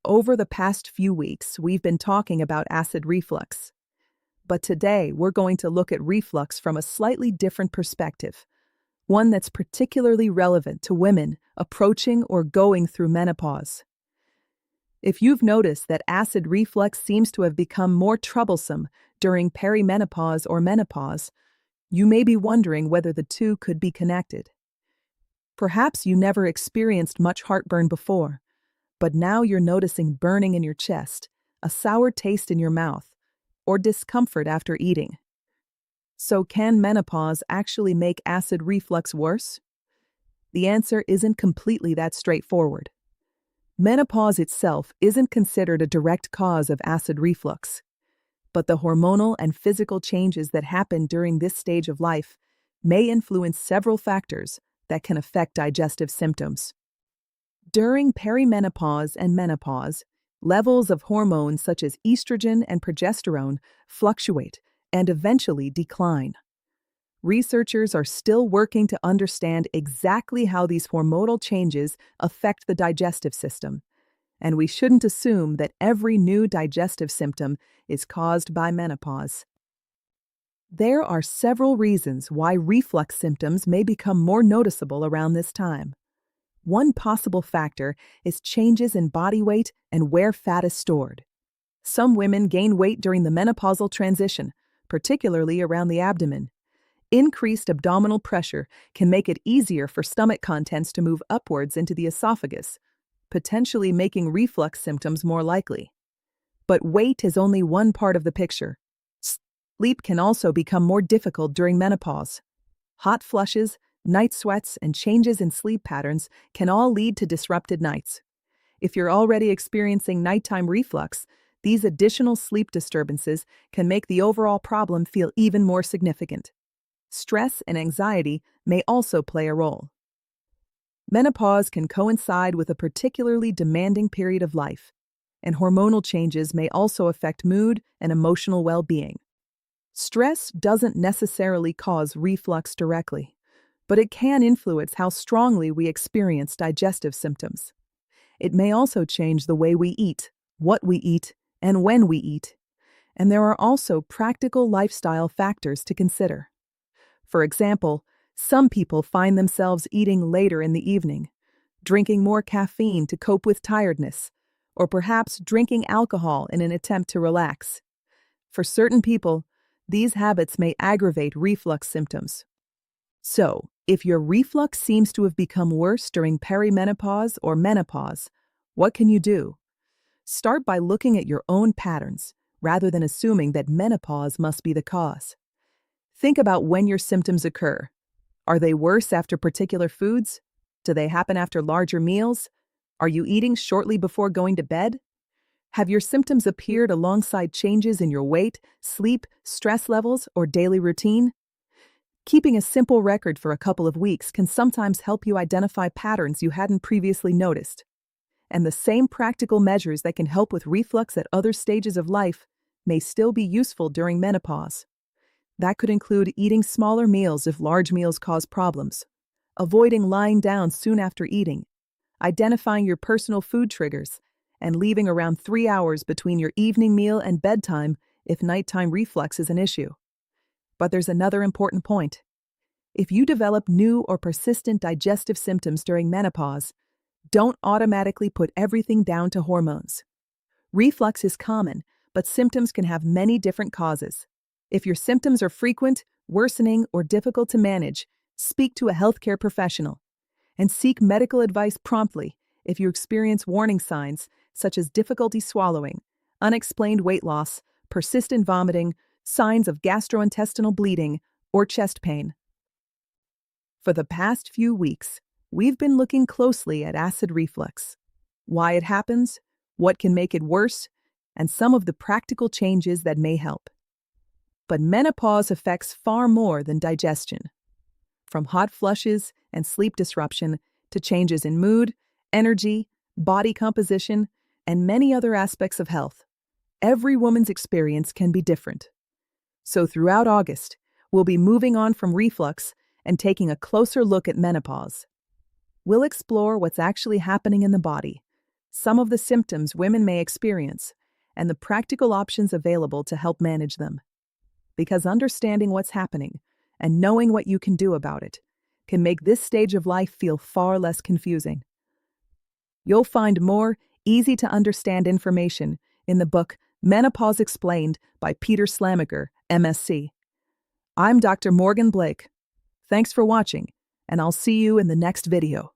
Over the past few weeks, we've been talking about acid reflux. But today, we're going to look at reflux from a slightly different perspective, one that's particularly relevant to women approaching or going through menopause. If you've noticed that acid reflux seems to have become more troublesome during perimenopause or menopause, you may be wondering whether the two could be connected. Perhaps you never experienced much heartburn before, but now you're noticing burning in your chest, a sour taste in your mouth, or discomfort after eating. So can menopause actually make acid reflux worse? The answer isn't completely that straightforward. Menopause itself isn't considered a direct cause of acid reflux, but the hormonal and physical changes that happen during this stage of life may influence several factors that can affect digestive symptoms. During perimenopause and menopause, levels of hormones such as estrogen and progesterone fluctuate and eventually decline. Researchers are still working to understand exactly how these hormonal changes affect the digestive system, and we shouldn't assume that every new digestive symptom is caused by menopause. There are several reasons why reflux symptoms may become more noticeable around this time. One possible factor is changes in body weight and where fat is stored. Some women gain weight during the menopausal transition, particularly around the abdomen. Increased abdominal pressure can make it easier for stomach contents to move upwards into the esophagus, potentially making reflux symptoms more likely. But weight is only one part of the picture. Sleep can also become more difficult during menopause. Hot flushes, night sweats, and changes in sleep patterns can all lead to disrupted nights. If you're already experiencing nighttime reflux, these additional sleep disturbances can make the overall problem feel even more significant. Stress and anxiety may also play a role. Menopause can coincide with a particularly demanding period of life, and hormonal changes may also affect mood and emotional well-being. Stress doesn't necessarily cause reflux directly, but it can influence how strongly we experience digestive symptoms. It may also change the way we eat, what we eat, and when we eat. And there are also practical lifestyle factors to consider. For example, some people find themselves eating later in the evening, drinking more caffeine to cope with tiredness, or perhaps drinking alcohol in an attempt to relax. For certain people, these habits may aggravate reflux symptoms. So, if your reflux seems to have become worse during perimenopause or menopause, what can you do? Start by looking at your own patterns, rather than assuming that menopause must be the cause. Think about when your symptoms occur. Are they worse after particular foods? Do they happen after larger meals? Are you eating shortly before going to bed? Have your symptoms appeared alongside changes in your weight, sleep, stress levels, or daily routine? Keeping a simple record for a couple of weeks can sometimes help you identify patterns you hadn't previously noticed. And the same practical measures that can help with reflux at other stages of life may still be useful during menopause. That could include eating smaller meals if large meals cause problems, avoiding lying down soon after eating, identifying your personal food triggers, and leaving around 3 hours between your evening meal and bedtime if nighttime reflux is an issue. But there's another important point. If you develop new or persistent digestive symptoms during menopause, don't automatically put everything down to hormones. Reflux is common, but symptoms can have many different causes. If your symptoms are frequent, worsening, or difficult to manage, speak to a healthcare professional. And seek medical advice promptly if you experience warning signs such as difficulty swallowing, unexplained weight loss, persistent vomiting, signs of gastrointestinal bleeding, or chest pain. For the past few weeks, we've been looking closely at acid reflux, why it happens, what can make it worse, and some of the practical changes that may help. But menopause affects far more than digestion. From hot flushes and sleep disruption to changes in mood, energy, body composition, and many other aspects of health, every woman's experience can be different. So throughout August, we'll be moving on from reflux and taking a closer look at menopause. We'll explore what's actually happening in the body, some of the symptoms women may experience, and the practical options available to help manage them. Because understanding what's happening and knowing what you can do about it can make this stage of life feel far less confusing. You'll find more easy-to-understand information in the book Menopause Explained by Peter Slamaker, MSc. I'm Dr. Morgan Blake. Thanks for watching, and I'll see you in the next video.